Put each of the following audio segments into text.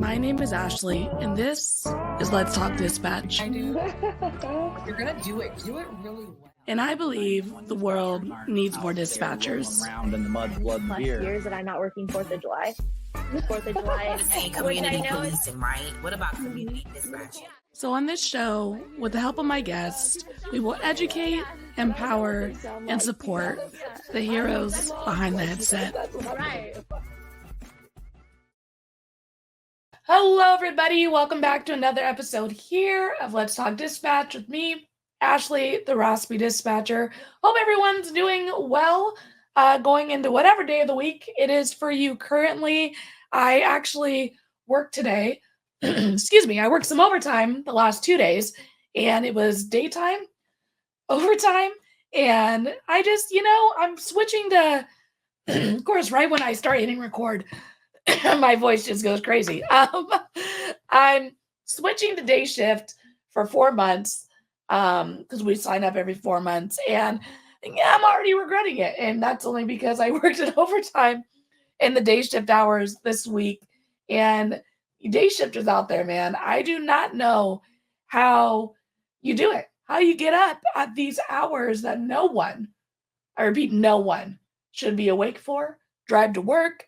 My name is Ashley, and this is Let's Talk Dispatch. I do. You're gonna do it. Do it really well. And I believe the world needs more dispatchers. Around in the mud, blood, and beer. Years that I'm not working 4th of July. 4th of July. Say community policing, right? What about community dispatching? So on this show, with the help of my guests, we will educate, empower, and support the heroes behind the headset. Right. Hello, everybody. Welcome back to another episode here of Let's Talk Dispatch with me, Ashley, the Raspy Dispatcher. Hope everyone's doing well going into whatever day of the week it is for you currently. I actually worked today. Excuse me. I worked some overtime the last 2 days, and it was daytime, overtime, and I just, I'm switching to, of course, right when I start hitting record, my voice just goes crazy. I'm switching to day shift for 4 months because we sign up every 4 months. And yeah, I'm already regretting it. And that's only because I worked at overtime in the day shift hours this week. And day shifters out there, man, I do not know how you do it, how you get up at these hours that no one, I repeat, no one should be awake for, drive to work,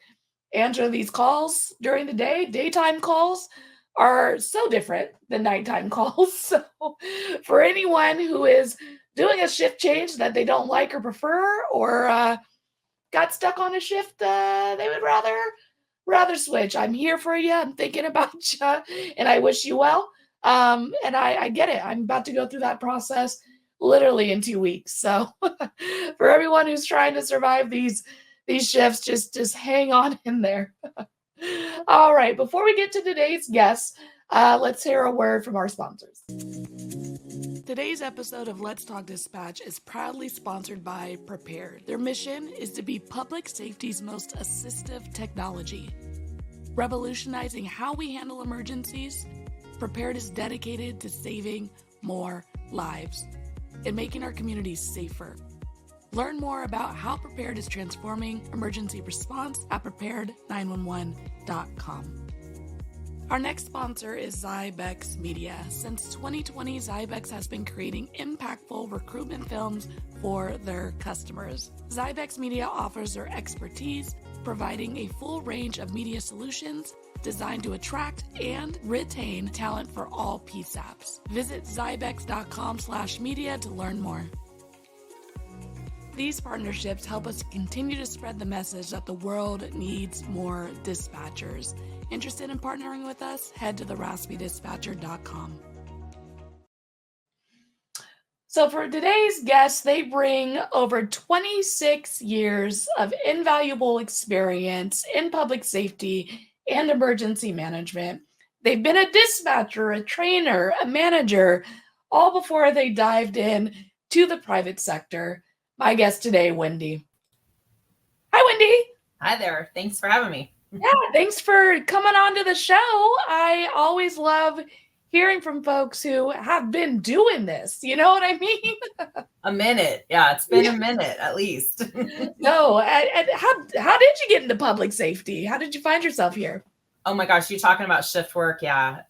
answer these calls during the day. Daytime calls are so different than nighttime calls. So for anyone who is doing a shift change that they don't like or prefer, or got stuck on a shift they would rather switch, I'm here for you. I'm thinking about you, and I wish you well. And I get it. I'm about to go through that process literally in 2 weeks. So for everyone who's trying to survive these shifts, just hang on in there. All right, before we get to today's guests, let's hear a word from our sponsors. Today's episode of Let's Talk Dispatch is proudly sponsored by Prepared. Their mission is to be public safety's most assistive technology. Revolutionizing how we handle emergencies, Prepared is dedicated to saving more lives and making our communities safer. Learn more about how Prepared is transforming emergency response at prepared911.com. Our next sponsor is Zybex Media. Since 2020, Zybex has been creating impactful recruitment films for their customers. Zybex Media offers their expertise, providing a full range of media solutions designed to attract and retain talent for all PSAPs. Visit zybex.com/media to learn more. These partnerships help us continue to spread the message that the world needs more dispatchers. Interested in partnering with us? Head to theraspydispatcher.com. So for today's guests, they bring over 26 years of invaluable experience in public safety and emergency management. They've been a dispatcher, a trainer, a manager, all before they dived in to the private sector. My guest today, Wendy. Hi, Wendy. Hi there. Thanks for having me. Yeah, thanks for coming on to the show. I always love hearing from folks who have been doing this. You know what I mean? A minute. Yeah, it's been a minute at least. No, and how did you get into public safety? How did you find yourself here? Oh my gosh, you talking about shift work? Yeah.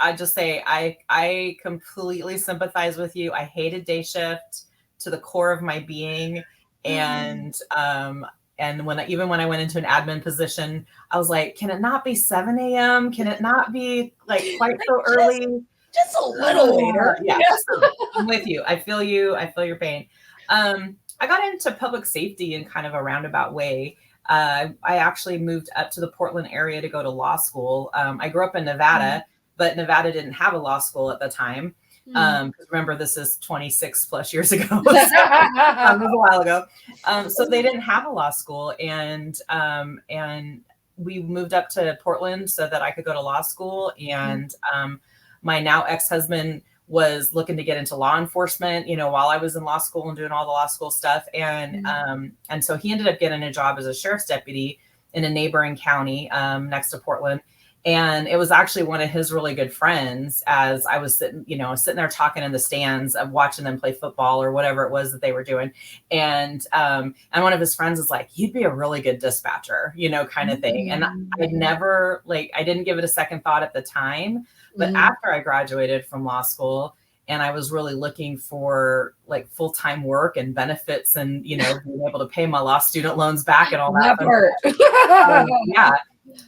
I just say I completely sympathize with you. I hated day shift to the core of my being. And when I went into an admin position, I was like, can it not be 7 a.m.? Can it not be like quite so early? Just a little later. Yeah, I'm with you. I feel you. I feel your pain. I got into public safety in kind of a roundabout way. I actually moved up to the Portland area to go to law school. I grew up in Nevada, but Nevada didn't have a law school at the time. Remember, this is 26 plus years ago. So, it was a while ago. So they didn't have a law school, and we moved up to Portland so that I could go to law school. And my now ex-husband was looking to get into law enforcement, while I was in law school and doing all the law school stuff. And so he ended up getting a job as a sheriff's deputy in a neighboring county next to Portland. And it was actually one of his really good friends, as I was sitting there talking in the stands of watching them play football or whatever it was that they were doing. And one of his friends is like, you'd be a really good dispatcher, kind of thing. And I never, I didn't give it a second thought at the time, but after I graduated from law school and I was really looking for full-time work and benefits and, being able to pay my law student loans back and all that. Yeah.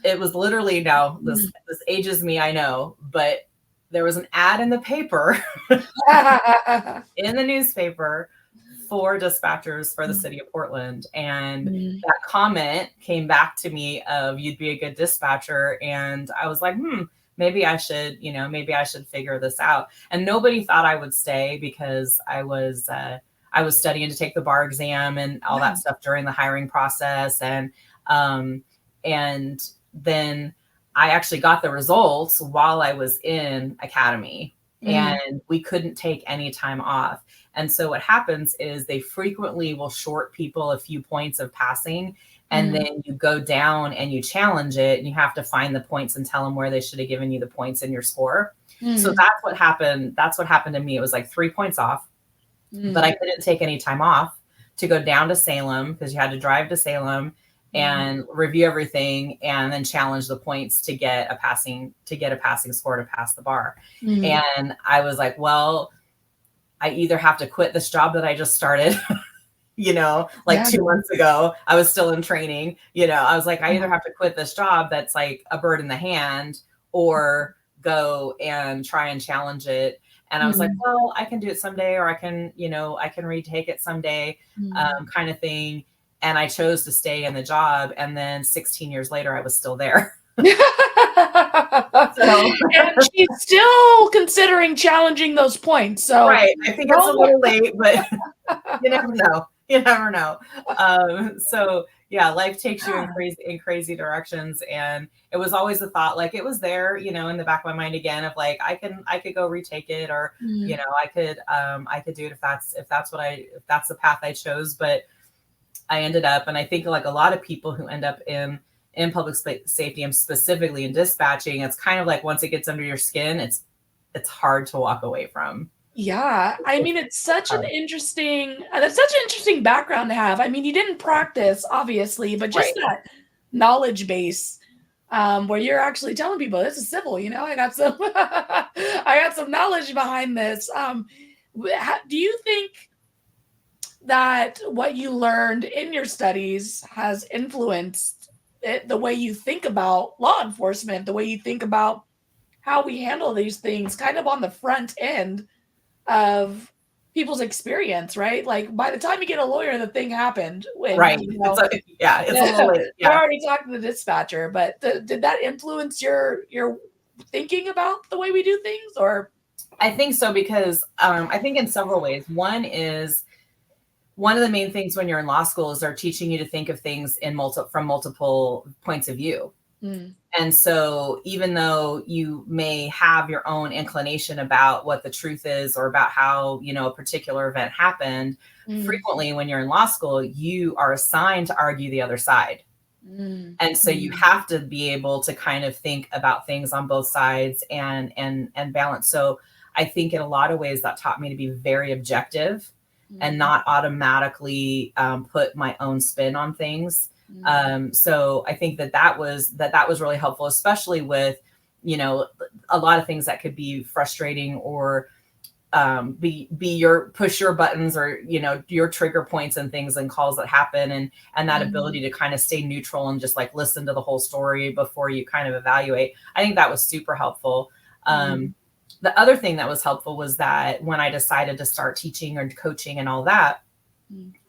It was literally, now this ages me, I know, but there was an ad in the paper, in the newspaper, for dispatchers for the city of Portland. And that comment came back to me of, you'd be a good dispatcher. And I was like, maybe I should figure this out. And nobody thought I would stay because I was studying to take the bar exam and all that stuff during the hiring process. And then I actually got the results while I was in academy, and we couldn't take any time off. And so what happens is they frequently will short people a few points of passing, and then you go down and you challenge it, and you have to find the points and tell them where they should have given you the points in your score. So that's what happened. That's what happened to me. It was 3 points off, but I couldn't take any time off to go down to Salem, because you had to drive to Salem and review everything and then challenge the points to get a passing score to pass the bar. And I was like, well, I either have to quit this job that I just started, 2 months ago. I was still in training, I was like, I either have to quit this job that's like a bird in the hand, or go and try and challenge it. And I was like, well, I can do it someday, or I can retake it someday, kind of thing. And I chose to stay in the job. And then 16 years later, I was still there. And she's still considering challenging those points. So right. I think it's a little late, but you never know. So yeah, life takes you in crazy directions. And it was always a thought, it was there, in the back of my mind again, of I could go retake it, or, I could do it if that's the path I chose. But I ended up, and I think a lot of people who end up in public safety, and specifically in dispatching, it's kind of once it gets under your skin, it's hard to walk away from. Yeah. I mean, it's such an interesting background to have. I mean, you didn't practice, obviously, but just that knowledge base, where you're actually telling people this is civil, I got some knowledge behind this. Do you think that what you learned in your studies has influenced the way you think about law enforcement, the way you think about how we handle these things kind of on the front end of people's experience, right? By the time you get a lawyer, the thing happened. Right. It's a little late. We're already talking to the dispatcher, but did that influence your thinking about the way we do things? Or I think so, because I think in several ways. One is, one of the main things when you're in law school is they're teaching you to think of things from multiple points of view. And so even though you may have your own inclination about what the truth is, or about how, a particular event happened, frequently when you're in law school, you are assigned to argue the other side. And so you have to be able to kind of think about things on both sides and balance. So I think in a lot of ways that taught me to be very objective and not automatically put my own spin on things. So I think that was really helpful, especially with, a lot of things that could be frustrating, or push your buttons, or, your trigger points and things and calls that happen, and that ability to kind of stay neutral and just listen to the whole story before you kind of evaluate. I think that was super helpful. The other thing that was helpful was that when I decided to start teaching or coaching and all that,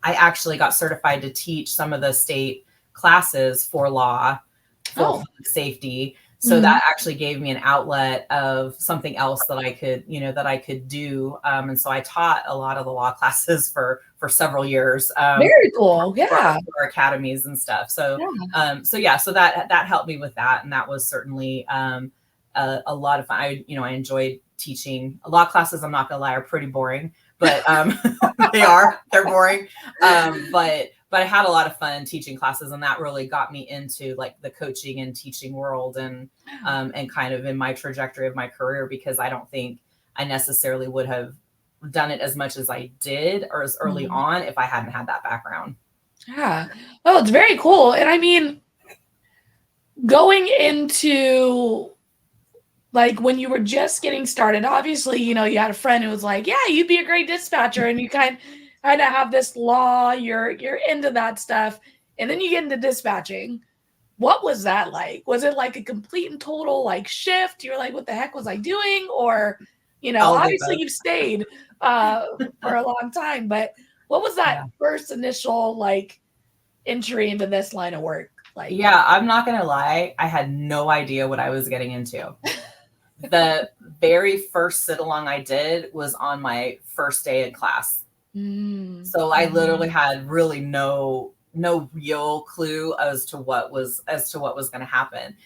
I actually got certified to teach some of the state classes for law, for public safety. So that actually gave me an outlet of something else that I could do. And so I taught a lot of the law classes for several years. Very cool. Yeah. For academies and stuff. So that helped me with that. And that was certainly a lot of fun. I enjoyed teaching. Law classes, I'm not gonna lie, are pretty boring, but they're boring. But but I had a lot of fun teaching classes, and that really got me into like the coaching and teaching world, and kind of in my trajectory of my career, because I don't think I necessarily would have done it as much as I did or as early on if I hadn't had that background. Yeah. Oh, it's very cool. And I mean, going into like when you were just getting started, obviously, you know, you had a friend who was like, yeah, you'd be a great dispatcher. And you kind of have this law, you're into that stuff. And then you get into dispatching. What was that like? Was it like a complete and total like shift? You're like, what the heck was I doing? Or, you know, obviously you've stayed for a long time, but what was that first initial like entry into this line of work like? Yeah, I'm not gonna lie, I had no idea what I was getting into. The very first sit along I did was on my first day in class. So I literally had really no real clue as to what was going to happen.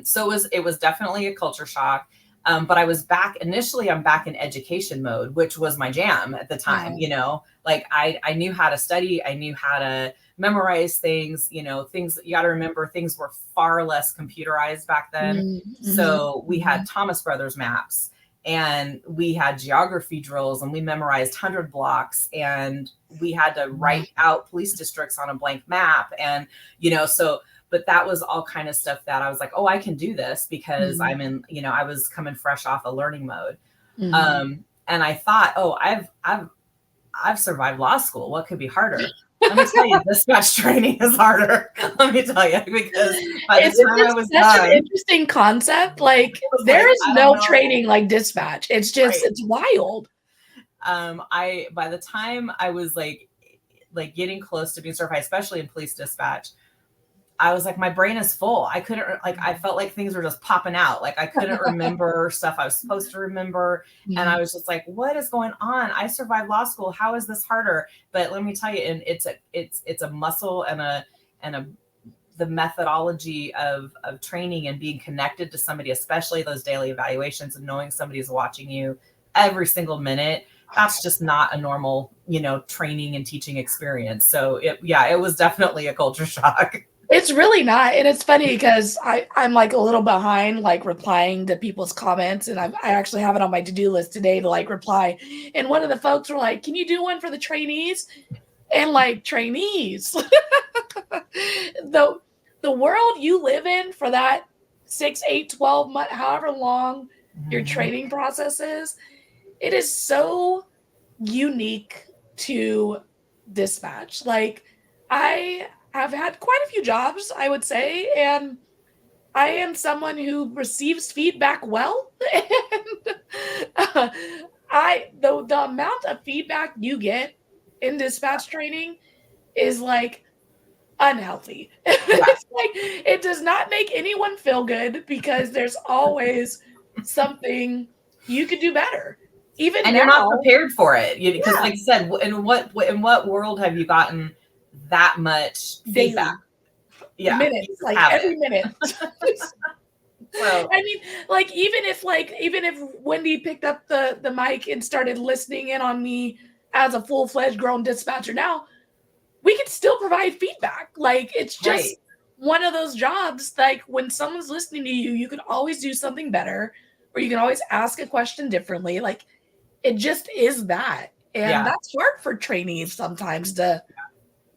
So it was definitely a culture shock. But I was back initially, I'm back in education mode, which was my jam at the time. You know, like I knew how to study. I knew how to memorize things, you know, things that you got to remember, things were far less computerized back then. So we had Thomas Brothers maps, and we had geography drills, and we memorized 100 blocks, and we had to write out police districts on a blank map. And, you know, but that was all kind of stuff that I was like, oh, I can do this, because I'm in, you know, I was coming fresh off a learning mode. And I thought, oh, I've survived law school. What could be harder? Let me tell you, dispatch training is harder. Let me tell you, because by the time I was such an interesting concept. Like there is no training like dispatch. It's just it's wild. By the time I was like getting close to being certified, especially in police dispatch, I was like, my brain is full. I couldn't, like, I felt like things were just popping out. Like I couldn't remember stuff I was supposed to remember. And I was just like, what is going on? I survived law school. How is this harder? But let me tell you, and it's a muscle and the methodology of training and being connected to somebody, especially those daily evaluations, and knowing somebody is watching you every single minute. That's just not a normal, you know, training and teaching experience. So it was definitely a culture shock. It's really not. And it's funny because I'm like a little behind, like replying to people's comments. And I actually have it on my to-do list today to like reply. And one of the folks were like, can you do one for the trainees? And like trainees, the world you live in for that 6, 8, 12 month, however long your training process is, it is so unique to dispatch. Like I've had quite a few jobs, I would say, and I am someone who receives feedback well. And the amount of feedback you get in dispatch training is like unhealthy. It's like it does not make anyone feel good, because there's always something you could do better. Even and now, you're not prepared for it, because like I said, in what world have you gotten that much feedback? Minutes, like every minute. Well, I mean, like even if Wendy picked up the mic and started listening in on me as a full-fledged grown dispatcher now, we could still provide feedback. Like it's just one of those jobs, like when someone's listening to you, you can always do something better, or you can always ask a question differently. Like it just is that. And that's hard for trainees sometimes to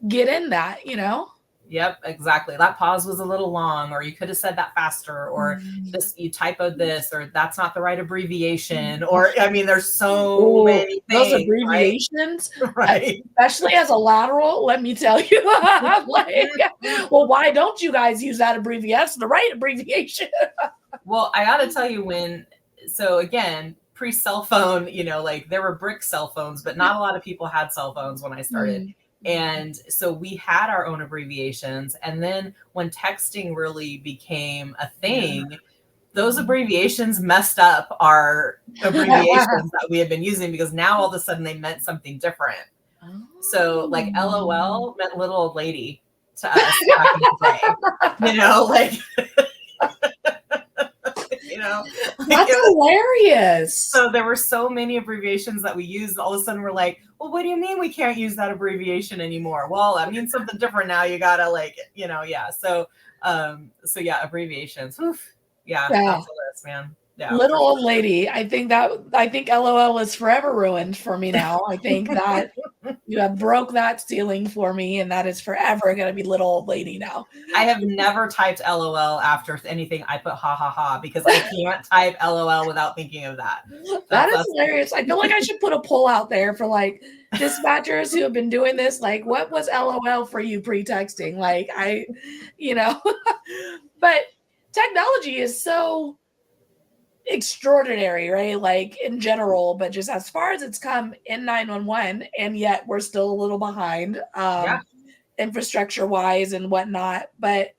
get in that, you know? Yep, exactly. That pause was a little long, or you could have said that faster, or you typoed this, or that's not the right abbreviation, or I mean, there's so many things. Those abbreviations, right? Especially as a lateral, let me tell you. Like, well, why don't you guys use that abbreviation? That's the right abbreviation. Well, I got to tell you, so again, pre-cell phone, you know, like there were brick cell phones, but not a lot of people had cell phones when I started. And so we had our own abbreviations. And then when texting really became a thing, those abbreviations messed up our abbreviations that we had been using, because now all of a sudden they meant something different. So like LOL meant little old lady to us back in the day, you know, like, you know? That's hilarious. So there were so many abbreviations that we used. All of a sudden we're like, well, what do you mean we can't use that abbreviation anymore? Well, that means something different now. You gotta yeah. So yeah, abbreviations. Oof. Yeah, that's the list, man. Yeah, little old lady. I think LOL is forever ruined for me now. I think that you have broke that ceiling for me, and that is forever going to be little old lady now. I have never typed LOL after anything. I put ha ha ha because I can't type LOL without thinking of that. That is hilarious. I feel like I should put a poll out there for like dispatchers who have been doing this. Like, what was LOL for you pre-texting? Like, but technology is so extraordinary, right? Like in general, but just as far as it's come in 911, and yet we're still a little behind infrastructure wise and whatnot. But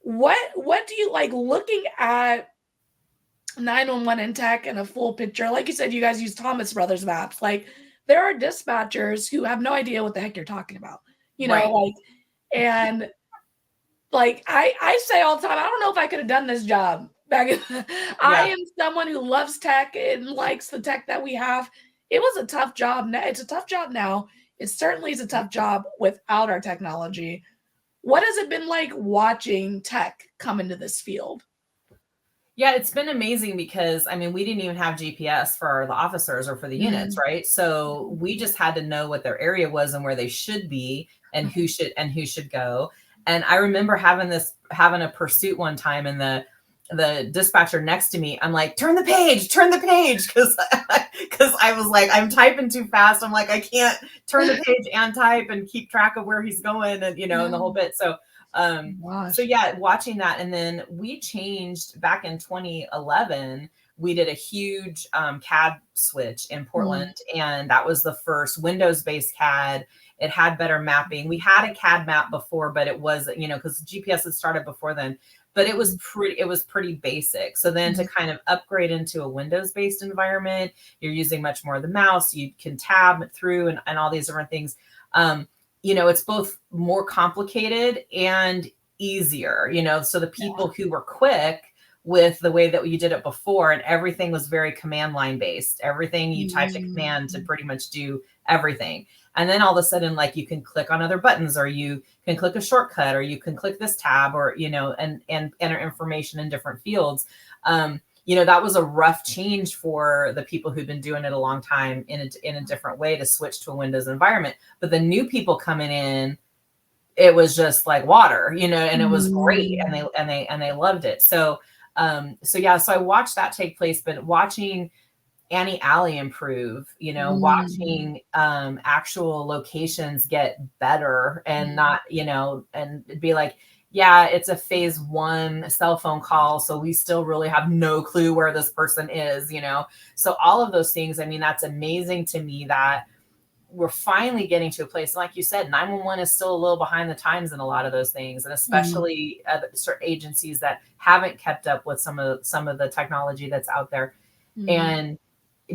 what do you like looking at 911 in tech and a full picture? Like you said, you guys use Thomas Brothers maps. Like there are dispatchers who have no idea what the heck you're talking about, like, and like I say all the time, I don't know if I could have done this job. I am someone who loves tech and likes the tech that we have. It was a tough job. It's a tough job now. It certainly is a tough job without our technology. What has it been like watching tech come into this field? Yeah, it's been amazing because, I mean, we didn't even have GPS for the officers or for the units, right? So we just had to know what their area was and where they should be and who should go. And I remember having a pursuit one time, and the dispatcher next to me, I'm like, turn the page, because I was like, I'm typing too fast. I'm like, I can't turn the page and type and keep track of where he's going, and and the whole bit. So watching that. And then we changed back in 2011. We did a huge CAD switch in Portland, and that was the first Windows-based CAD. It had better mapping. We had a CAD map before, but it was, because GPS had started before then, but it was pretty basic. So then to kind of upgrade into a Windows-based environment, you're using much more of the mouse. You can tab through and all these different things. It's both more complicated and easier, so the people who were quick with the way that you did it before, and everything was very command line based. Everything you typed a command to pretty much do everything. And then all of a sudden, like, you can click on other buttons, or you can click a shortcut, or you can click this tab, or, and enter information in different fields. That was a rough change for the people who've been doing it a long time in a different way to switch to a Windows environment. But the new people coming in, it was just like water, and it was great, and they loved it. So I watched that take place, but watching Annie Alley improve, watching actual locations get better, and not, and be like, yeah, it's a phase 1 cell phone call, so we still really have no clue where this person is, So all of those things, I mean, that's amazing to me that we're finally getting to a place. Like you said, 911 is still a little behind the times in a lot of those things, and especially certain agencies that haven't kept up with some of the technology that's out there. And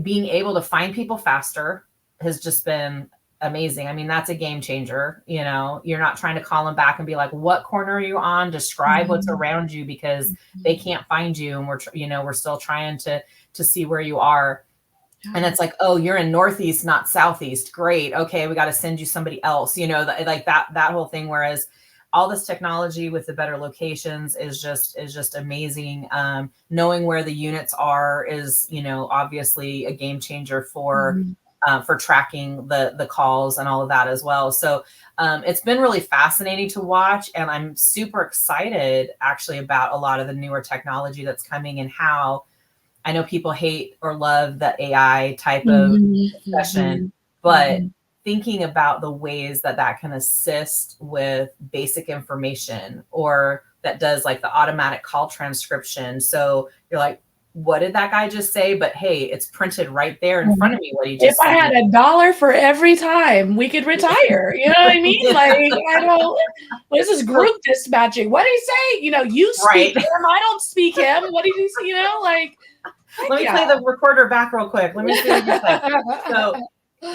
being able to find people faster has just been amazing. I mean, that's a game changer. You're not trying to call them back and be like, what corner are you on? Describe what's around you, because they can't find you. And we're still trying to see where you are. And it's like, oh, you're in Northeast, not Southeast. Great. Okay. We got to send you somebody else, like that whole thing. Whereas all this technology with the better locations is just amazing. Knowing where the units are is, obviously a game changer for tracking the calls and all of that as well. So it's been really fascinating to watch, and I'm super excited actually about a lot of the newer technology that's coming, and how I know people hate or love the AI type of discussion, but thinking about the ways that can assist with basic information, or that does like the automatic call transcription. So you're like, what did that guy just say? But hey, it's printed right there in front of me what he just said. If I had $1 for every time, we could retire. You know what I mean? Like, this is group dispatching. What did he say? You speak him, I don't speak him. What did he say? Let me play the recorder back real quick. Let me see what you said. So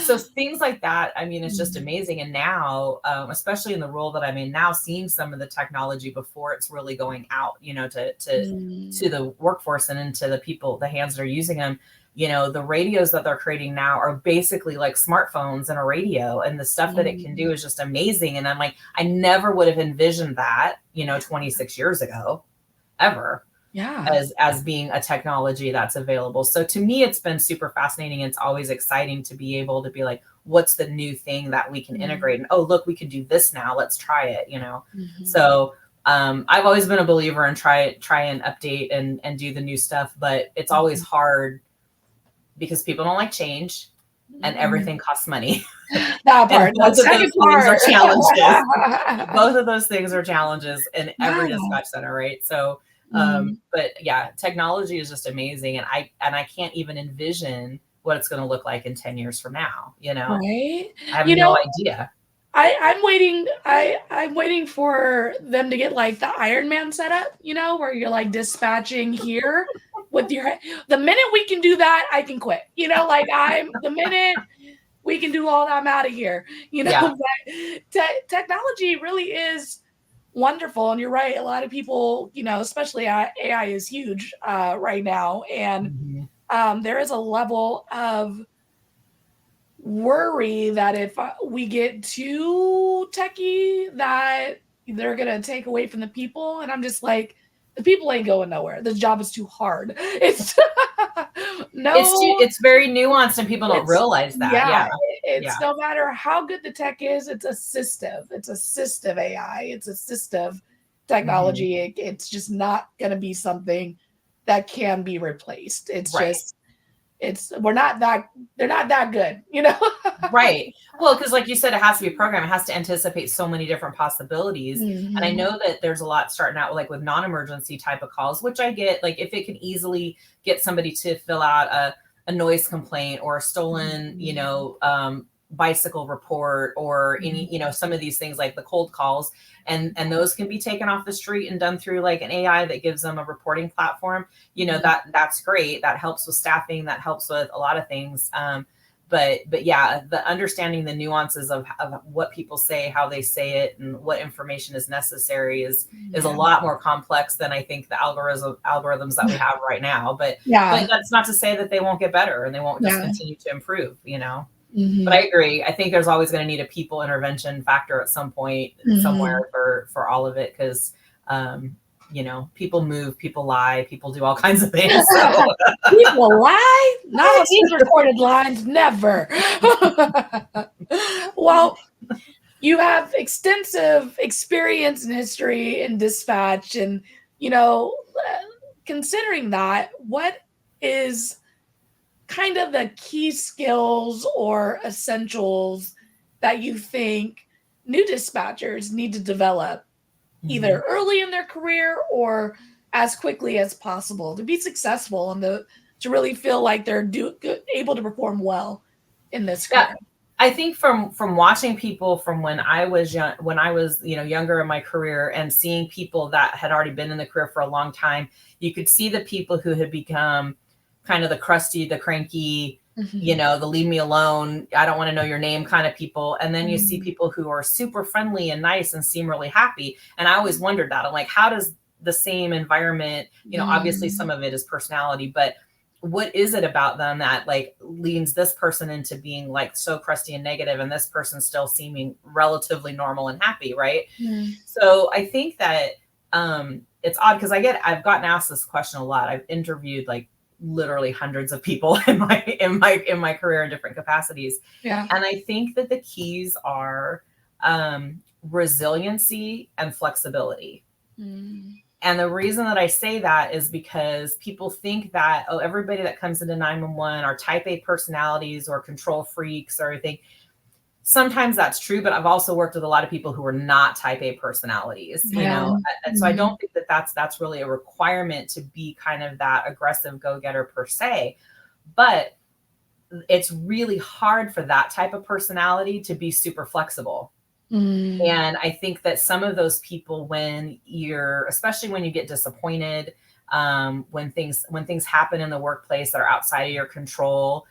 So things like that, I mean, it's just amazing. And now, especially in the role that I'm in now, seeing some of the technology before it's really going out, you know, to the workforce and into the people, the hands that are using them, you know, the radios that they're creating now are basically like smartphones and a radio, and the stuff that it can do is just amazing. And I'm like, I never would have envisioned that, you know, 26 years ago, ever. Yeah. As being a technology that's available. So to me, it's been super fascinating. It's always exciting to be able to be like, what's the new thing that we can integrate? And oh, look, we can do this now. Let's try it, you know? So I've always been a believer in try and update and do the new stuff, but it's always hard because people don't like change and everything costs money. That part. Both of those things are challenges. Both of those things are challenges in every dispatch center, right? So but yeah, technology is just amazing. And I can't even envision what it's going to look like in 10 years from now. You know, right? I have no idea. I'm waiting. I'm waiting for them to get like the Iron Man setup, you know, where you're like dispatching here with your, the minute we can do that, I can quit, you know, like the minute we can do all that, I'm out of here, you know, but technology really is wonderful. And you're right. A lot of people, you know, especially AI is huge right now. And there is a level of worry that if we get too techie, that they're going to take away from the people. And I'm just like, the people ain't going nowhere. The job is too hard. It's it's very nuanced and people don't realize that. It's no matter how good the tech is, it's assistive. It's assistive AI. It's assistive technology. It's just not going to be something that can be replaced. It's just, they're not that good, you know? Right. Well, because like you said, it has to be programmed. It has to anticipate so many different possibilities. And I know that there's a lot starting out like with non-emergency type of calls, which I get, like if it can easily get somebody to fill out a noise complaint or a stolen, you know, bicycle report or any, you know, some of these things like the cold calls, and those can be taken off the street and done through like an AI that gives them a reporting platform, you know, that's great. That helps with staffing, that helps with a lot of things. But yeah, the understanding the nuances of what people say, how they say it, and what information is necessary is a lot more complex than I think the algorithms that we have right now. But that's not to say that they won't get better and they won't just continue to improve, you know. But I agree. I think there's always going to need a people intervention factor at some point somewhere for all of it, because you know, people move, people lie, people do all kinds of things. So. People lie? Not on these recorded lines, never. Well, you have extensive experience and history in dispatch, and you know, considering that, what is kind of the key skills or essentials that you think new dispatchers need to develop either early in their career or as quickly as possible to be successful and to really feel like they're able to perform well in this career? I think from watching people from when I was young, you know, younger in my career, and seeing people that had already been in the career for a long time, you could see the people who had become kind of the crusty, the cranky, you know, the leave me alone, I don't want to know your name kind of people. And then you see people who are super friendly and nice and seem really happy. And I always wondered that. I'm like, how does the same environment, you know, obviously some of it is personality, but what is it about them that like leans this person into being like so crusty and negative, and this person still seeming relatively normal and happy, right? So I think that it's odd because I've gotten asked this question a lot. I've interviewed like literally hundreds of people in my career in different capacities. And I think that the keys are resiliency and flexibility. And the reason that I say that is because people think that, oh, everybody that comes into 911 are type A personalities or control freaks or everything. Sometimes that's true, but I've also worked with a lot of people who are not type A personalities, you know? And so I don't think that that's really a requirement to be kind of that aggressive go-getter per se, but it's really hard for that type of personality to be super flexible. And I think that some of those people, especially when you get disappointed, when things happen in the workplace that are outside of your control,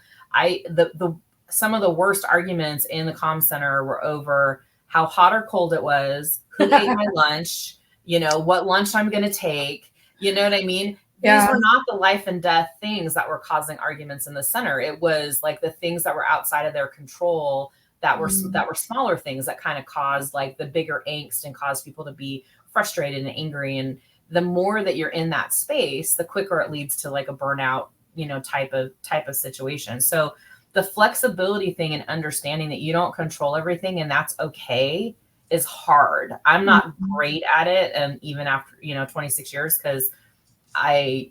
some of the worst arguments in the comm center were over how hot or cold it was, who ate my lunch, what lunch I'm going to take. You know what I mean? Yeah. These were not the life and death things that were causing arguments in the center. It was like the things that were outside of their control that were smaller things that kind of caused like the bigger angst and caused people to be frustrated and angry. And the more that you're in that space, the quicker it leads to like a burnout, type of situation. So the flexibility thing and understanding that you don't control everything and that's okay is hard. I'm not great at it. And even after, 26 years, because I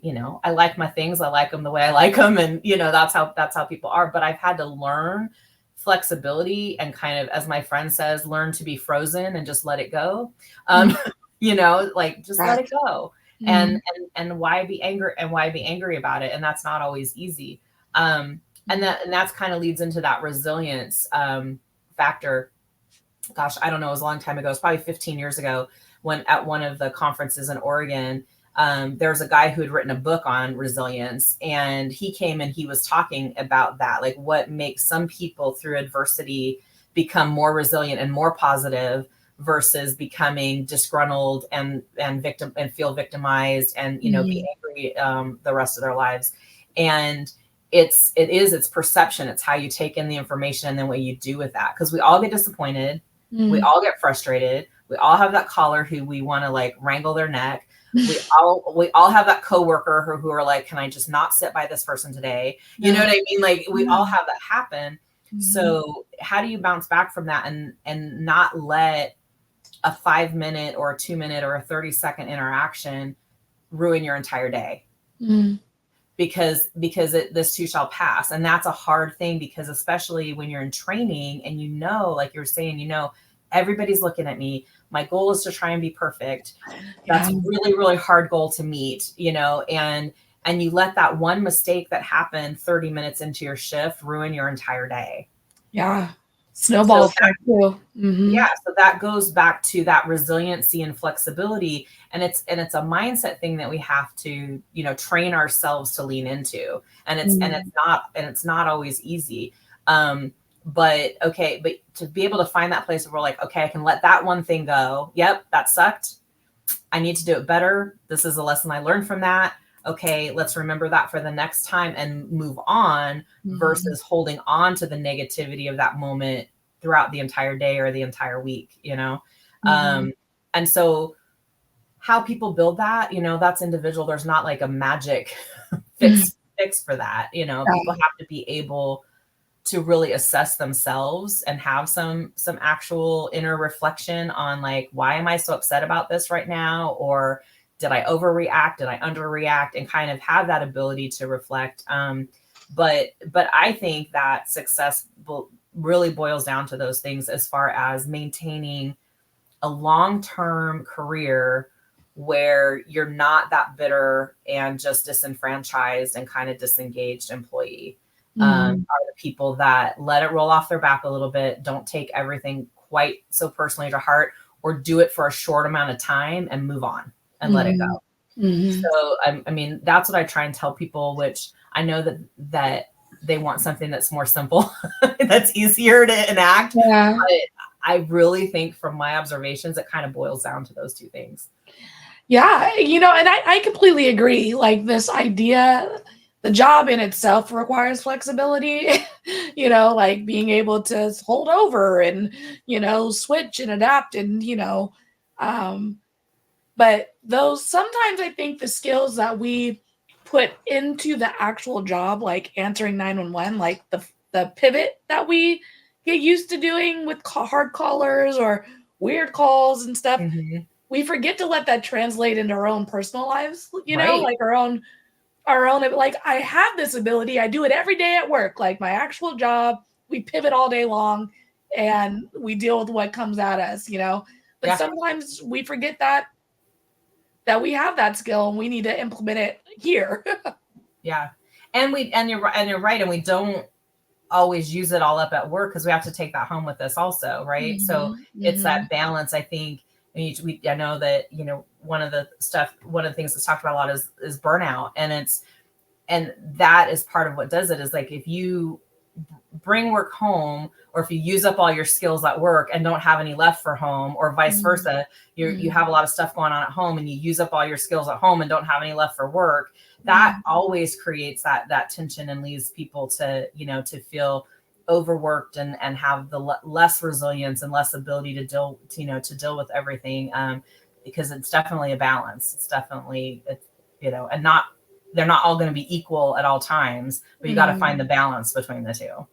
like my things. I like them the way I like them. And, that's how people are. But I've had to learn flexibility and kind of, as my friend says, learn to be frozen and just let it go. Just let it go. And why be angry about it? And that's not always easy. And that's kind of leads into that resilience factor. Gosh, I don't know. It was a long time ago. It's probably 15 years ago when at one of the conferences in Oregon, there's a guy who had written a book on resilience, and he came and he was talking about that, like what makes some people through adversity become more resilient and more positive versus becoming disgruntled and victim and feel victimized and, be angry the rest of their lives. And it's perception. It's how you take in the information and then what you do with that. Because we all get disappointed. We all get frustrated. We all have that caller who we want to like wrangle their neck. We all have that coworker who are like, can I just not sit by this person today? You know what I mean? Like we all have that happen. So how do you bounce back from that and not let a 5-minute or a 2-minute or a 30-second interaction ruin your entire day? Because this too shall pass. And that's a hard thing, because especially when you're in training and like you're saying, everybody's looking at me. My goal is to try and be perfect. That's a really, really hard goal to meet, and you let that one mistake that happened 30 minutes into your shift ruin your entire day. Yeah. Snowball effect too. Yeah. So that goes back to that resiliency and flexibility. And it's a mindset thing that we have to, train ourselves to lean into. And it's not always easy. But to be able to find that place where we're like, okay, I can let that one thing go. Yep. That sucked. I need to do it better. This is a lesson I learned from that. Okay, let's remember that for the next time and move on versus holding on to the negativity of that moment throughout the entire day or the entire week, And so how people build that, that's individual. There's not like a magic fix for that. People have to be able to really assess themselves and have some actual inner reflection on like, why am I so upset about this right now? Or did I overreact? Did I underreact? And kind of have that ability to reflect. But I think that success really boils down to those things as far as maintaining a long-term career where you're not that bitter and just disenfranchised and kind of disengaged employee. Are the people that let it roll off their back a little bit, don't take everything quite so personally to heart, or do it for a short amount of time and move on and let it go. So, I mean, that's what I try and tell people, which I know that they want something that's more simple, that's easier to enact. Yeah. But I really think from my observations, it kind of boils down to those two things. Yeah. And I completely agree. Like this idea, the job in itself requires flexibility, like being able to hold over and, switch and adapt and, but those sometimes I think the skills that we put into the actual job, like answering 911, like the pivot that we get used to doing with hard callers or weird calls and stuff, we forget to let that translate into our own personal lives, like our own, like I have this ability. I do it every day at work, like my actual job. We pivot all day long and we deal with what comes at us, but sometimes we forget that we have that skill and we need to implement it here. Yeah. And you're right. And we don't always use it all up at work because we have to take that home with us also. Right. So it's that balance, I think. I know that, one of the things that's talked about a lot is burnout. And that is part of what does it, is like, if you bring work home, or if you use up all your skills at work and don't have any left for home, or vice versa, you have a lot of stuff going on at home and you use up all your skills at home and don't have any left for work, that always creates that tension and leaves people to, to feel overworked and have the less resilience and less ability to deal with everything. Because it's definitely a balance. It's definitely, and they're not all going to be equal at all times, but you got to find the balance between the two.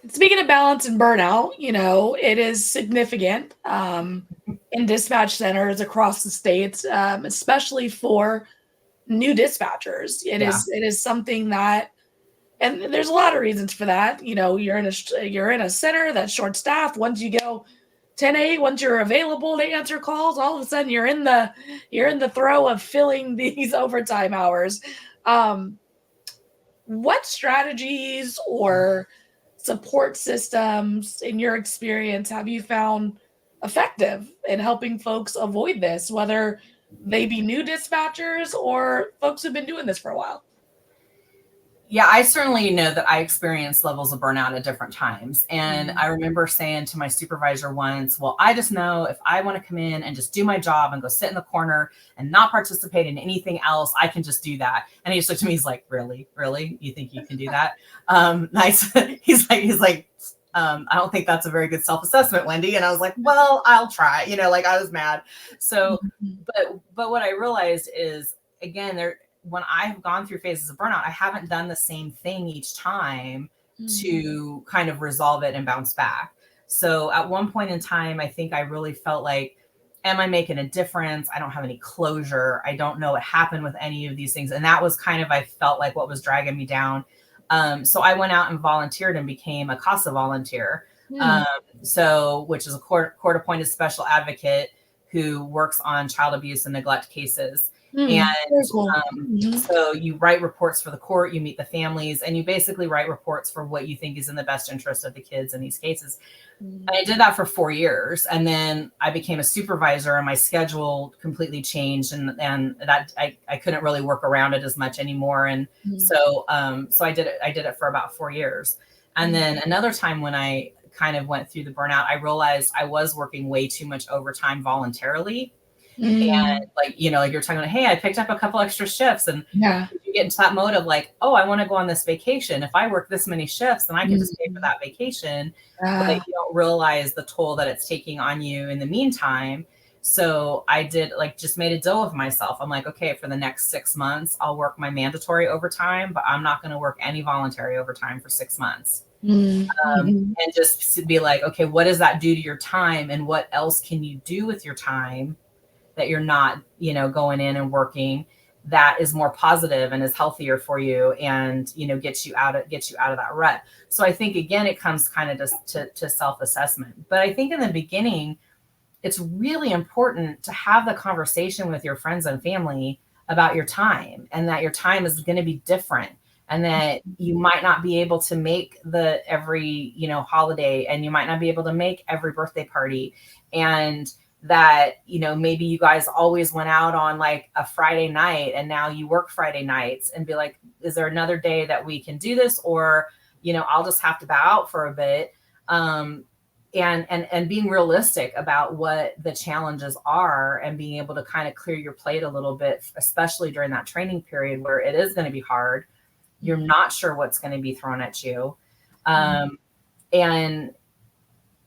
Speaking of balance and burnout, it is significant in dispatch centers across the states, especially for new dispatchers. It is something that, and there's a lot of reasons for that. You're in a center that's short staffed. Once you go 10-8, once you're available to answer calls, all of a sudden you're in the throw of filling these overtime hours. What strategies or support systems, in your experience, have you found effective in helping folks avoid this, whether they be new dispatchers or folks who've been doing this for a while? Yeah, I certainly know that I experienced levels of burnout at different times. And I remember saying to my supervisor once, well, I just know if I want to come in and just do my job and go sit in the corner and not participate in anything else, I can just do that. And he just looked at me, he's like, really? You think you can do that? Nice. He's like, I don't think that's a very good self-assessment, Wendy. And I was like, well, I'll try, I was mad. So, but what I realized is, again, when I've gone through phases of burnout, I haven't done the same thing each time to kind of resolve it and bounce back. So at one point in time, I think I really felt like, am I making a difference? I don't have any closure. I don't know what happened with any of these things. And that was kind of, I felt like what was dragging me down. So I went out and volunteered and became a CASA volunteer. Which is a court appointed special advocate who works on child abuse and neglect cases. And so you write reports for the court, you meet the families, and you basically write reports for what you think is in the best interest of the kids in these cases. And I did that for 4 years. And then I became a supervisor and my schedule completely changed, and that I couldn't really work around it as much anymore. And so I did it for about 4 years. And then another time when I kind of went through the burnout, I realized I was working way too much overtime voluntarily. And like you're talking about, hey, I picked up a couple extra shifts, and you get into that mode of like, oh, I want to go on this vacation. If I work this many shifts, then I can just pay for that vacation. But you don't realize the toll that it's taking on you in the meantime. So I just made a deal with myself. I'm like, okay, for the next 6 months, I'll work my mandatory overtime, but I'm not going to work any voluntary overtime for 6 months. And just to be like, okay, what does that do to your time, and what else can you do with your time that you're not, going in and working, that is more positive and is healthier for you, and, gets you out of that rut. So I think, again, it comes kind of to self-assessment. But I think in the beginning, it's really important to have the conversation with your friends and family about your time, and that your time is going to be different, and that you might not be able to make every, holiday, and you might not be able to make every birthday party. And that, maybe you guys always went out on like a Friday night, and now you work Friday nights, and be like, is there another day that we can do this? Or, I'll just have to bow out for a bit. And being realistic about what the challenges are, and being able to kind of clear your plate a little bit, especially during that training period where it is going to be hard. You're not sure what's going to be thrown at you.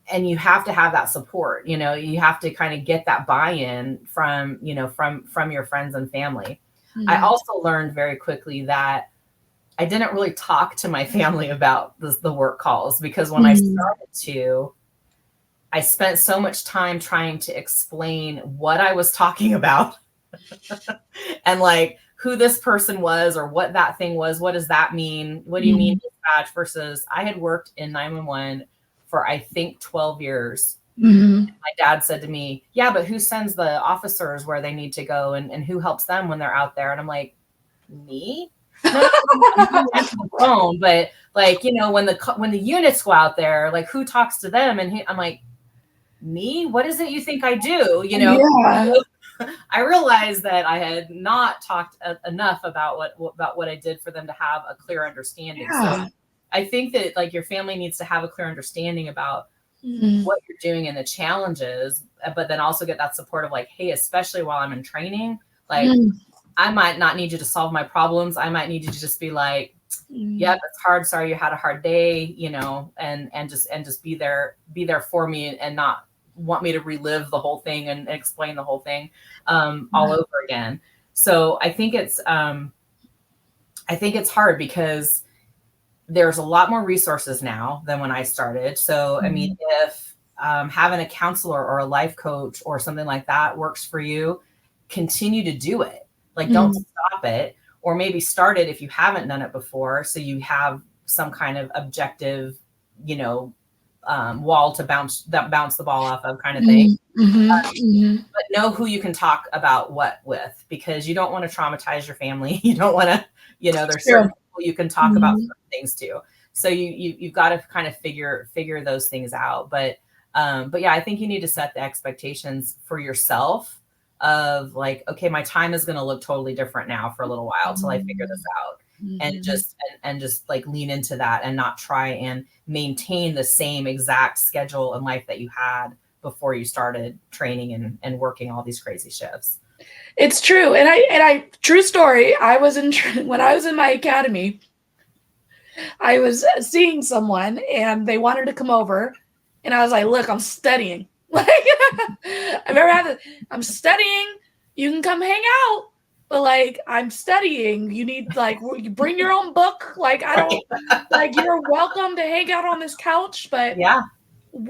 And you have to have that support, you have to kind of get that buy-in from your friends and family. I also learned very quickly that I didn't really talk to my family about the work calls, because when I started to, I spent so much time trying to explain what I was talking about and like who this person was, or what that thing was. What does that mean? What do you mean dispatch? Versus I had worked in 911 for, I think, 12 years. My dad said to me, yeah, but who sends the officers where they need to go, and who helps them when they're out there? And I'm like, me? No, I'm answer the phone, but like, when the units go out there, like, who talks to them? And I'm like, me? What is it you think I do? I realized that I had not talked enough about what I did for them to have a clear understanding. So I think that like your family needs to have a clear understanding about Mhm. what you're doing and the challenges, but then also get that support of like, hey, especially while I'm in training, like Mm. I might not need you to solve my problems. I might need you to just be like, yep, it's hard. Sorry, you had a hard day, you know, and just be there for me and not want me to relive the whole thing and explain the whole thing all over again. So I think it's hard because there's a lot more resources now than when I started. So I mean, if having a counselor or a life coach or something like that works for you, continue to do it. Like, don't stop it, or maybe start it if you haven't done it before. So you have some kind of objective, you know, wall to bounce the ball off of, kind of thing. But know who you can talk about what with, because you don't want to traumatize your family. You don't want to, you know, there's certain people you can talk about certain things to. So you've got to kind of figure those things out. But yeah, I think you need to set the expectations for yourself of like, okay, my time is going to look totally different now for a little while till I figure this out. And just like lean into that and not try and maintain the same exact schedule and life that you had before you started training and working all these crazy shifts. It's true. And I true story. When I was in my academy, I was seeing someone and they wanted to come over, and I was like, look, I'm studying. Like, I've never had this. I'm studying. You can come hang out, but like, I'm studying. You need like, you bring your own book. Like, I don't like, you're welcome to hang out on this couch, but yeah,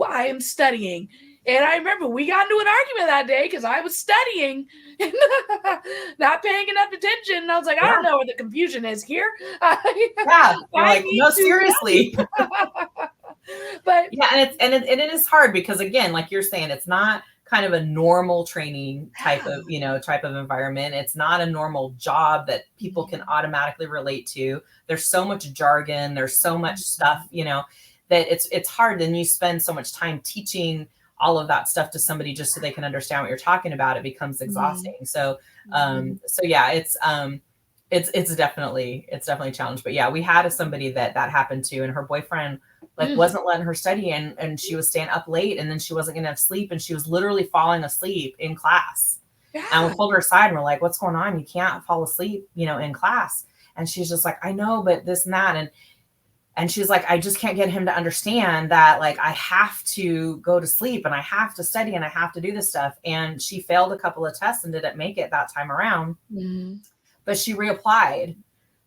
I am studying. And I remember we got into an argument that day because I was studying and not paying enough attention. And I was like, I don't know where the confusion is here. like, no, seriously. But yeah, and it is hard because, again, like you're saying, it's not kind of a normal training type of environment. It's not a normal job that people can automatically relate to. There's so much jargon. There's so much stuff, you know, that it's hard. And you spend so much time teaching all of that stuff to somebody just so they can understand what you're talking about. It becomes exhausting. So yeah, it's definitely a challenge. But yeah, we had somebody that happened to, and her boyfriend like wasn't letting her study, and she was staying up late, and then she wasn't gonna have sleep, and she was literally falling asleep in class. And we pulled her aside and we're like, what's going on? You can't fall asleep, you know, in class. And she's just like, I know, but this and that. And she's like, I just can't get him to understand that, like, I have to go to sleep and I have to study and I have to do this stuff. And she failed a couple of tests and didn't make it that time around. But she reapplied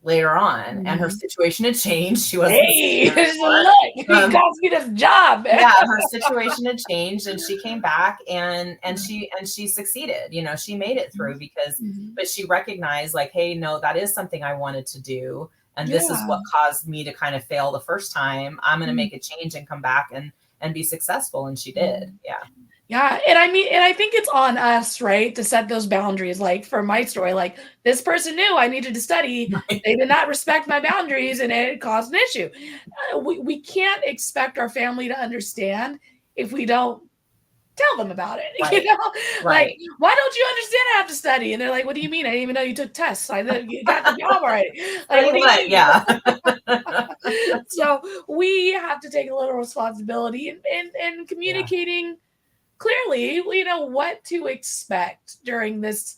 later on, and her situation had changed. She wasn't. Hey, look, he got me this job. Yeah, her situation had changed, and she came back, and she succeeded. You know, she made it through because, but she recognized, like, hey, no, that is something I wanted to do, and this is what caused me to kind of fail the first time. I'm going to make a change and come back and be successful, and she did. Yeah. Yeah. And I mean, and I think it's on us, right, to set those boundaries. Like for my story, like this person knew I needed to study. Right. They did not respect my boundaries, and it caused an issue. We can't expect our family to understand if we don't tell them about it. Right. You know, like, why don't you understand I have to study? And they're like, what do you mean? I didn't even know you took tests. You got the job already. Like, what? Yeah. So we have to take a little responsibility in communicating clearly, you know, what to expect during this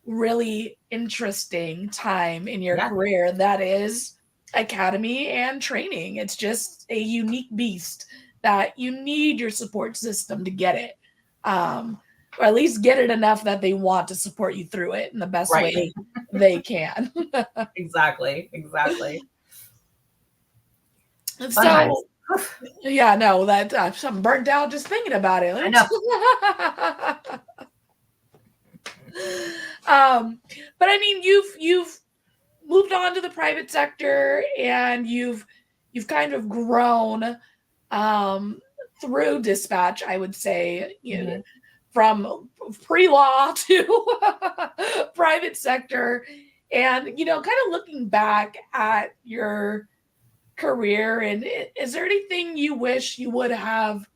really interesting time in your career that is academy and training. It's just a unique beast that you need your support system to get it, or at least get it enough that they want to support you through it in the best way they can. Exactly. So yeah, no, that I'm burnt out just thinking about it. I know. But I mean, you've moved on to the private sector, and you've kind of grown through dispatch, I would say, you know, from pre-law to private sector. And, you know, kind of looking back at your career, and is there anything you wish you would have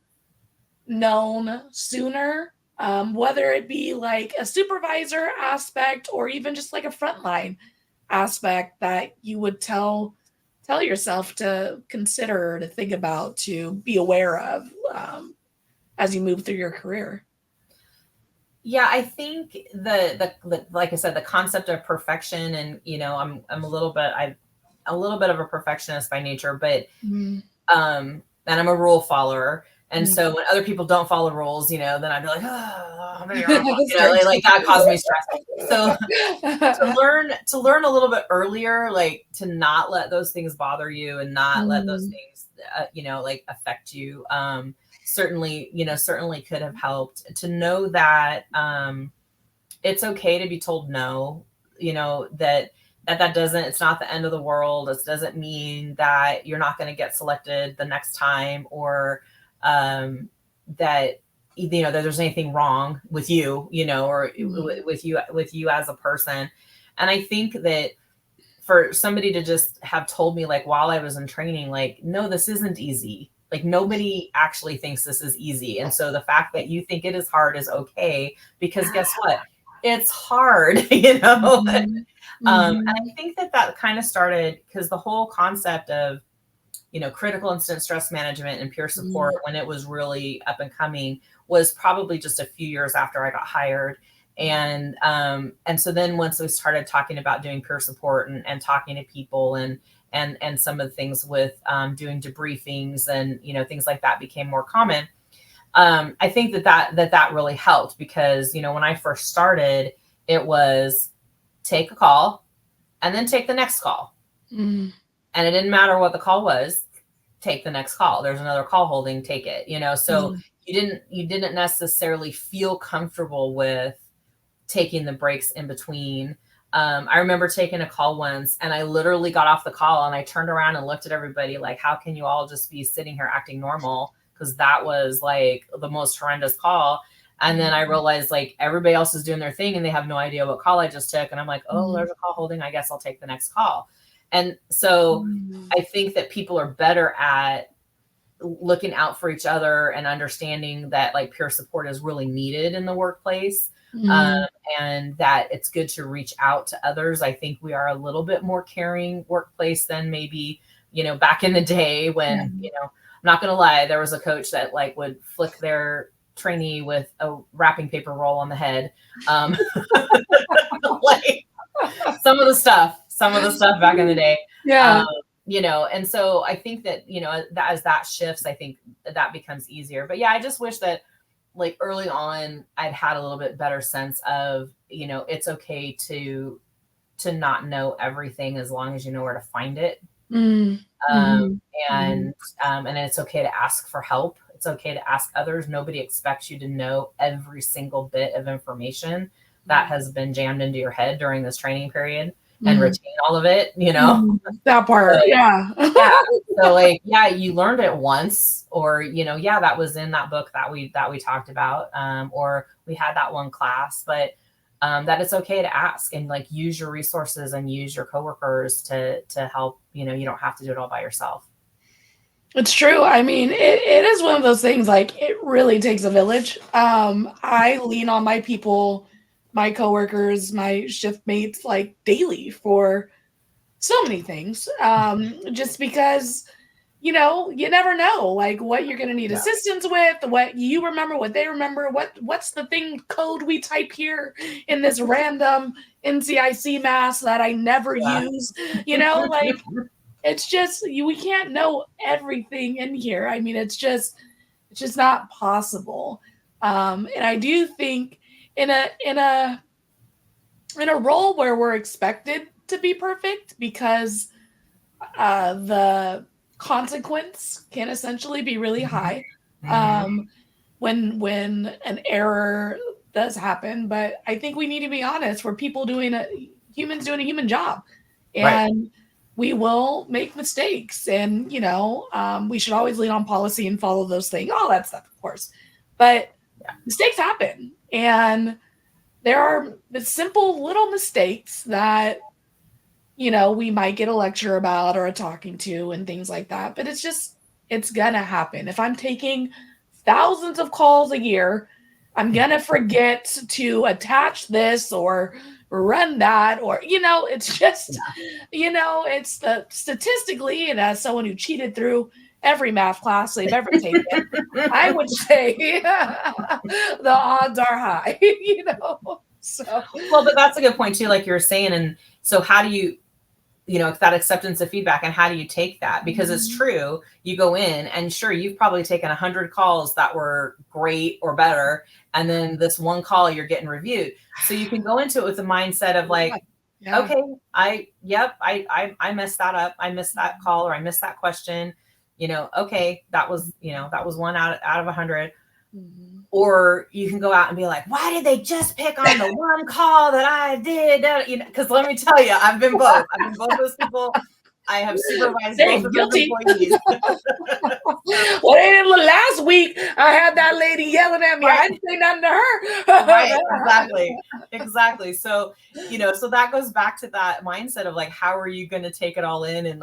known sooner, whether it be like a supervisor aspect or even just like a frontline aspect that you would tell tell yourself to consider, to think about, to be aware of as you move through your career? Yeah, I think the like I said, the concept of perfection, and I'm a little bit of a perfectionist by nature, but and I'm a rule follower. And so when other people don't follow rules, then I'd be like, oh, maybe you're wrong. Like that caused me stress. So to learn a little bit earlier, like to not let those things bother you and not let those things, like affect you. Certainly could have helped to know that it's okay to be told no, that doesn't, it's not the end of the world. It doesn't mean that you're not going to get selected the next time, or that that there's anything wrong with you, or with you as a person. And I think that for somebody to just have told me, like, while I was in training, like, no, this isn't easy. Like, nobody actually thinks this is easy. And so the fact that you think it is hard is okay, because guess what? It's hard, And I think that kind of started because the whole concept of, critical incident stress management and peer support, when it was really up and coming, was probably just a few years after I got hired. And so then once we started talking about doing peer support and talking to people and some of the things with doing debriefings and, things like that became more common. I think that really helped because, when I first started, it was take a call and then take the next call. And it didn't matter what the call was, take the next call. There's another call holding, take it, so you didn't necessarily feel comfortable with taking the breaks in between. I remember taking a call once and I literally got off the call and I turned around and looked at everybody like, how can you all just be sitting here acting normal? Because that was like the most horrendous call. And then I realized like everybody else is doing their thing and they have no idea what call I just took. And I'm like, oh, there's a call holding. I guess I'll take the next call. And so I think that people are better at looking out for each other and understanding that like peer support is really needed in the workplace. And that it's good to reach out to others. I think we are a little bit more caring workplace than maybe, back in the day when, I'm not going to lie, there was a coach that like would flick their trainee with a wrapping paper roll on the head. Like some of the stuff back in the day. And so I think that, that as that shifts, I think that becomes easier. But yeah, I just wish that like early on, I'd had a little bit better sense of, it's okay to not know everything as long as you know where to find it. And it's okay to ask for help. It's okay to ask others. Nobody expects you to know every single bit of information that has been jammed into your head during this training period and retain all of it, that part. So like, you learned it once, or, that was in that book that we talked about, or we had that one class, but that it's okay to ask and like use your resources and use your coworkers to help, you don't have to do it all by yourself. It's true. I mean, it is one of those things, like it really takes a village. I lean on my people, my coworkers, my shift mates, like daily for so many things. Just because, you never know like what you're going to need assistance with, what you remember, what they remember, what's the thing code we type here in this random NCIC mass that I never use, like it's just, we can't know everything in here. I mean, it's just not possible. And I do think in a role where we're expected to be perfect, because the consequence can essentially be really high when an error does happen. But I think we need to be honest. We're people humans doing a human job, and we will make mistakes. And we should always lean on policy and follow those things, all that stuff, of course. But mistakes happen, and there are the simple little mistakes that we might get a lecture about or a talking to and things like that. But it's gonna happen. If I'm taking thousands of calls a year, I'm gonna forget to attach this or run that, or, it's just, it's the statistically, and as someone who cheated through every math class they've ever taken, I would say the odds are high, So, well, but that's a good point too, like you were saying. And so how do you, it's that acceptance of feedback, and how do you take that? Because it's true, you go in and sure, you've probably taken 100 calls that were great or better, and then this one call you're getting reviewed. So you can go into it with the mindset of like, okay, I messed that up. I missed that call, or I missed that question. Okay, that was one out of 100. Or you can go out and be like, why did they just pick on the one call that I did? Because let me tell you, I've been both. I've been both those people. I have supervised both of those employees. Well, last week I had that lady yelling at me. Right. I didn't say nothing to her. Right, exactly. So, so that goes back to that mindset of like, how are you going to take it all in and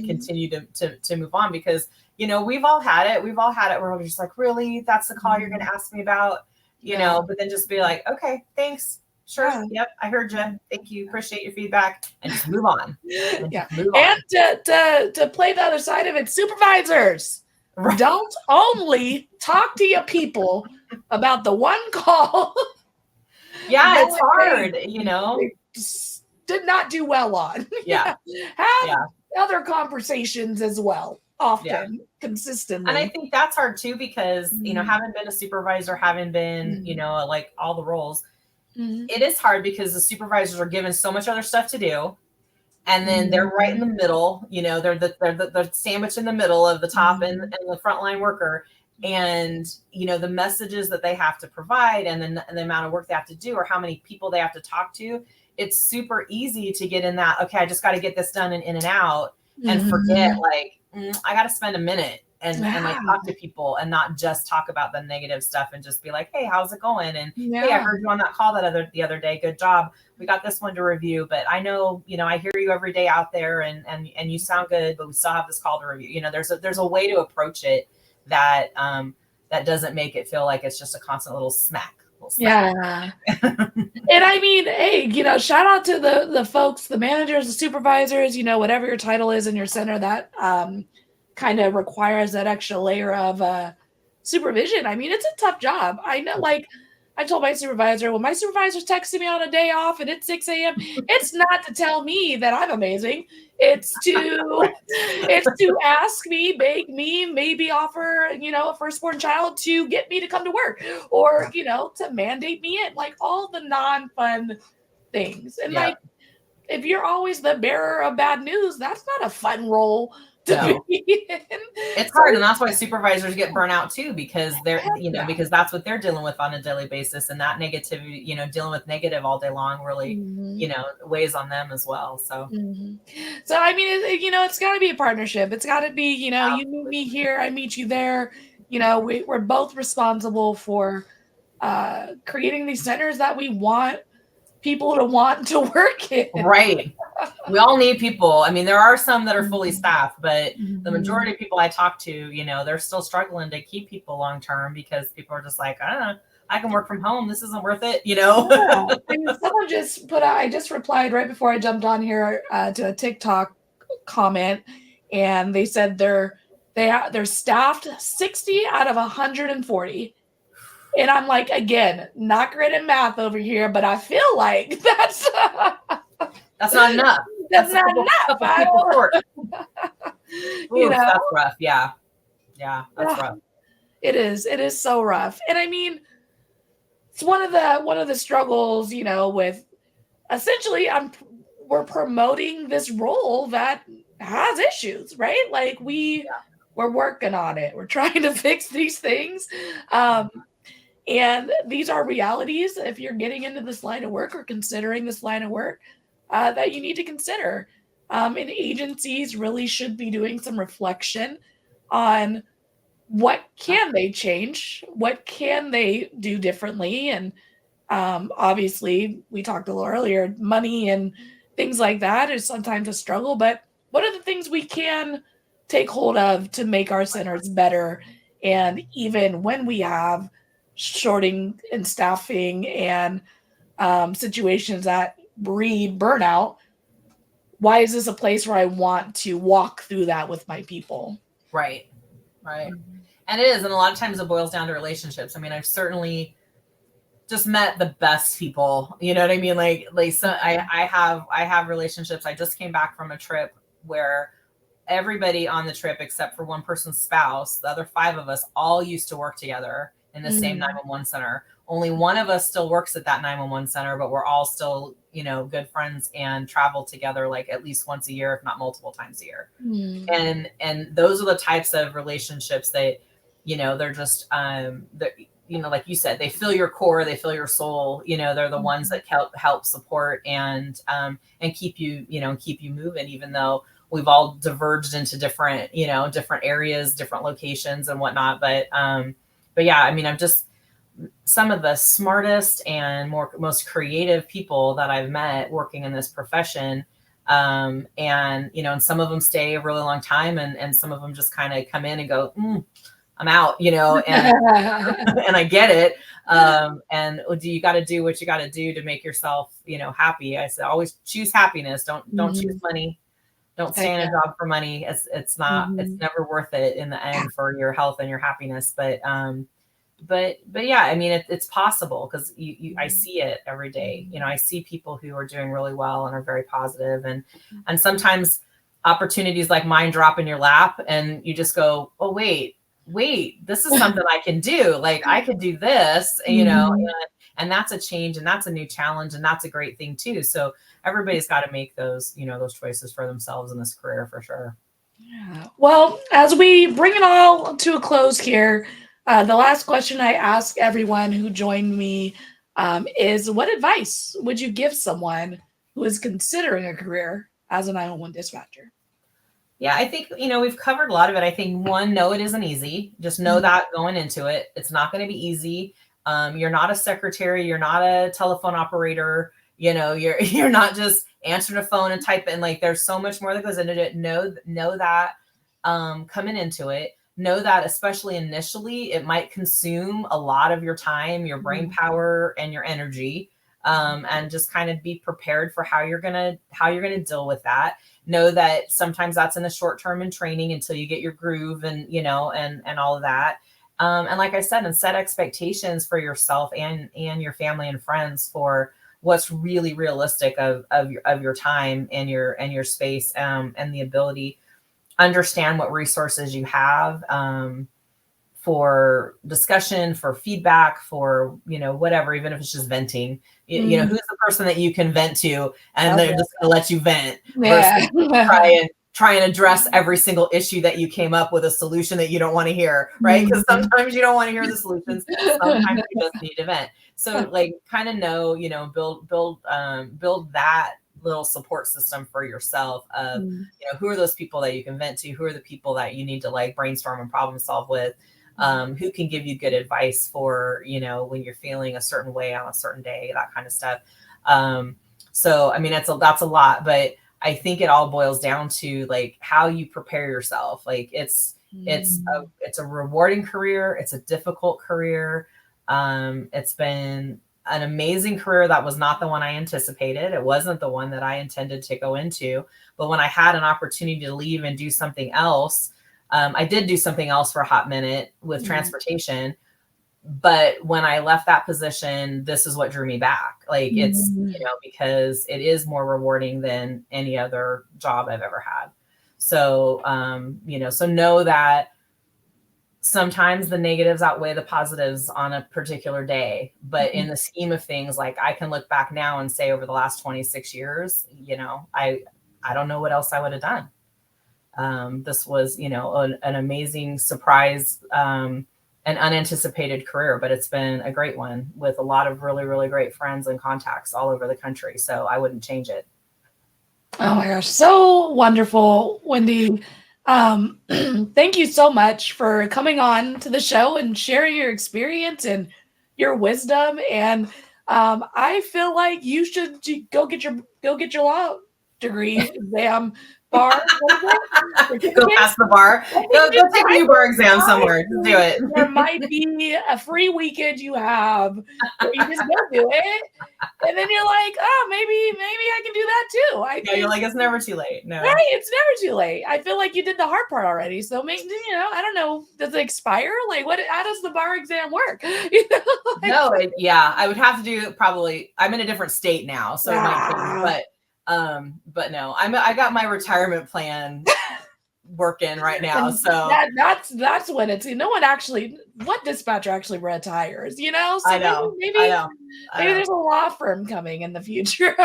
continue to move on? Because we've all had it. We've all had it where we're just like, really, that's the call you're going to ask me about, but then just be like, okay, thanks. Sure. Yeah. Yep. I heard you. Thank you. Appreciate your feedback, and just move on. And to play the other side of it, supervisors, don't only talk to your people about the one call. Yeah, it's hard, did not do well on. Yeah. Have other conversations as well. Often, consistently. And I think that's hard too, because, having been a supervisor, having been, like all the roles, it is hard because the supervisors are given so much other stuff to do. And then they're right in the middle, they're the sandwich in the middle of the top and the frontline worker. And, the messages that they have to provide, and then the amount of work they have to do, or how many people they have to talk to, it's super easy to get in that, okay, I just got to get this done and in and out, and forget like, I got to spend a minute and like talk to people, and not just talk about the negative stuff, and just be like, hey, how's it going? And hey, I heard you on that call the other day. Good job. We got this one to review, but I know, I hear you every day out there, and you sound good, but we still have this call to review. There's a way to approach it that that doesn't make it feel like it's just a constant little smack. Yeah. And I mean, hey, shout out to the folks, the managers, the supervisors, whatever your title is in your center, that kind of requires that extra layer of supervision. I mean, it's a tough job. I know, like, I told my supervisor, when my supervisor's texting me on a day off and it's 6 a.m., it's not to tell me that I'm amazing. It's to ask me, beg me, maybe offer, a firstborn child to get me to come to work, or, to mandate me in, like all the non-fun things. And like, if you're always the bearer of bad news, that's not a fun role to be in. It's hard, and that's why supervisors get burnout too, because they're, because that's what they're dealing with on a daily basis, and that negativity, dealing with negative all day long really, weighs on them as well. So, so I mean, it's got to be a partnership. It's got to be, you meet me here, I meet you there. We're both responsible for creating these centers that we want people to want to work in. Right. We all need people. I mean, there are some that are fully staffed, but the majority of people I talk to, they're still struggling to keep people long term, because people are just like, I can work from home. This isn't worth it, Yeah. I mean, someone just I just replied right before I jumped on here to a TikTok comment, and they said they're staffed 60 out of 140. And I'm like, again, not great at math over here, but I feel like that's not enough. That's not enough. That's rough. Yeah, that's rough. It is. It is so rough. And I mean, it's one of the struggles, with essentially we're promoting this role that has issues, right? Like we're working on it. We're trying to fix these things. And these are realities, if you're getting into this line of work or considering this line of work, that you need to consider. And agencies really should be doing some reflection on what can they change, what can they do differently. And obviously, we talked a little earlier, money and things like that is sometimes a struggle, but what are the things we can take hold of to make our centers better? And even when we have shorting and staffing and situations that breed burnout, why is this a place where I want to walk through that with my people? Right. And it is. And a lot of times it boils down to relationships. I mean, I've certainly just met the best people, you know what I mean? Like so I have relationships. I just came back from a trip where everybody on the trip, except for one person's spouse, the other 5 of us all used to work together in the same 911 center. Only one of us still works at that 911 center, but we're all still, good friends and travel together like at least once a year, if not multiple times a year. And those are the types of relationships that, they're just, like you said, they fill your core, they fill your soul, they're the ones that help support and keep you, keep you moving, even though we've all diverged into different, different areas, different locations and whatnot. But yeah, I mean, I'm just some of the smartest and most creative people that I've met working in this profession. And, and some of them stay a really long time and some of them just kind of come in and go, I'm out, and, and I get it. And you got to do what you got to do to make yourself, happy. I said, always choose happiness. Don't choose money. Don't stay in a job for money. It's not, it's never worth it in the end for your health and your happiness. But yeah, I mean, it's possible because I see it every day. I see people who are doing really well and are very positive, and sometimes opportunities like mine drop in your lap and you just go, oh, wait, this is something I can do. Like I could do this, and that's a change and that's a new challenge and that's a great thing too. So everybody's got to make those, those choices for themselves in this career for sure. Yeah. Well, as we bring it all to a close here, the last question I ask everyone who joined me is, what advice would you give someone who is considering a career as a 911 dispatcher? Yeah, I think, we've covered a lot of it. I think one, no, it isn't easy. Just know that going into it, it's not going to be easy. You're not a secretary. You're not a telephone operator. You're not just answering a phone and type in. Like there's so much more that goes into it. Know that coming into it, know that especially initially, it might consume a lot of your time, your brain power, and your energy. And just kind of be prepared for how you're gonna deal with that. Know that sometimes that's in the short term in training until you get your groove and and all of that. And like I said, and set expectations for yourself and your family and friends for what's really realistic of your time and your space, and the ability. Understand what resources you have for discussion, for feedback, for whatever, even if it's just venting. Who's the person that you can vent to and they're just gonna let you vent versus try and address every single issue that you came up with a solution that you don't want to hear, right? Because sometimes you don't want to hear the solutions, sometimes you just need to vent. So like kind of know, build that little support system for yourself of who are those people that you can vent to, who are the people that you need to like brainstorm and problem solve with, who can give you good advice for when you're feeling a certain way on a certain day, that kind of stuff. So I mean that's a lot, but I think it all boils down to like how you prepare yourself. Like it's a rewarding career, it's a difficult career. It's been an amazing career that was not the one I anticipated. It wasn't the one that I intended to go into. But when I had an opportunity to leave and do something else, I did do something else for a hot minute with transportation. But when I left that position, this is what drew me back. Like it's, because it is more rewarding than any other job I've ever had. So, so know that sometimes the negatives outweigh the positives on a particular day, but in the scheme of things, like I can look back now and say over the last 26 years, I don't know what else I would have done. This was, an amazing surprise, an unanticipated career, but it's been a great one with a lot of really, really great friends and contacts all over the country. So I wouldn't change it. Oh my gosh. So wonderful, Wendy. Thank you so much for coming on to the show and sharing your experience and your wisdom. And I feel like you should go get your degree exam bar. Go past the bar. Go take a new bar exam somewhere. Just do it. There might be a free weekend you have where you just go do it. And then you're like, oh, maybe I can do that too. Yeah, you're like, it's never too late. No. Right, it's never too late. I feel like you did the hard part already. So maybe, I don't know, does it expire? Like how does the bar exam work? No, I would have to do probably, I'm in a different state now, so it might change, but no, I got my retirement plan working right now. And so that's when it's no one actually what dispatcher actually retires, so I know. maybe there's a law firm coming in the future.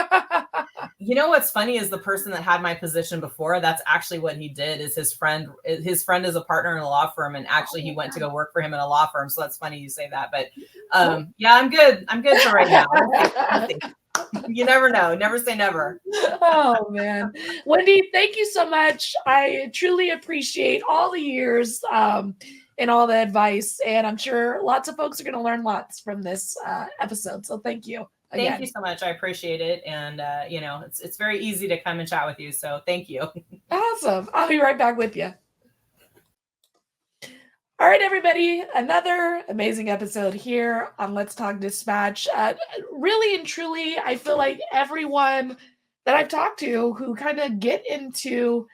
What's funny is the person that had my position before, that's actually what he did. Is his friend is a partner in a law firm, and actually he went to go work for him in a law firm. So that's funny you say that, but I'm good for right now. You never know. Never say never. Oh man, Wendy, thank you so much. I truly appreciate all the years and all the advice, and I'm sure lots of folks are going to learn lots from this episode. So thank you again. Thank you so much. I appreciate it, and it's very easy to come and chat with you. So thank you. Awesome. I'll be right back with you. All right, everybody, another amazing episode here on Let's Talk Dispatch. Really and truly, I feel like everyone that I've talked to who kind of get into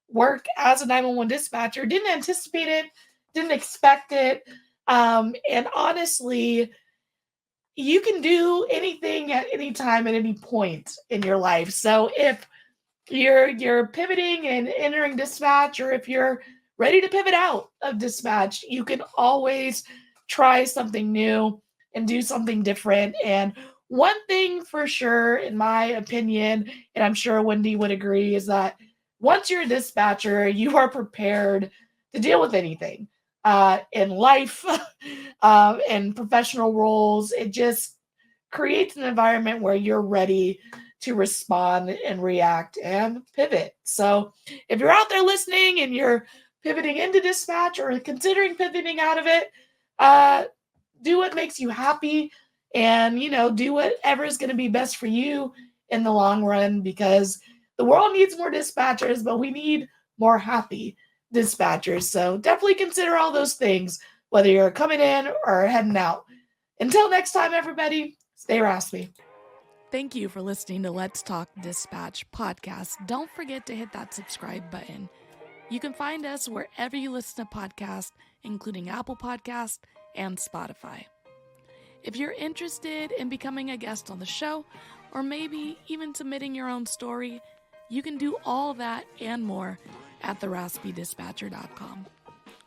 work as a 911 dispatcher didn't anticipate it, didn't expect it. And honestly, you can do anything at any time, at any point in your life. So if you're pivoting and entering dispatch, or if you're ready to pivot out of dispatch, you can always try something new and do something different. And one thing for sure, in my opinion, and I'm sure Wendy would agree, is that once you're a dispatcher, you are prepared to deal with anything in life and professional roles. It just creates an environment where you're ready to respond and react and pivot. So if you're out there listening and you're pivoting into dispatch or considering pivoting out of it, do what makes you happy, and do whatever is going to be best for you in the long run, because the world needs more dispatchers, but we need more happy dispatchers. So definitely consider all those things, whether you're coming in or heading out. Until next time, everybody, stay raspy. Thank you for listening to Let's Talk Dispatch podcast. Don't forget to hit that subscribe button. You can find us wherever you listen to podcasts, including Apple Podcasts and Spotify. If you're interested in becoming a guest on the show, or maybe even submitting your own story, you can do all that and more at theraspydispatcher.com.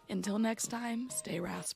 Until next time, stay raspy.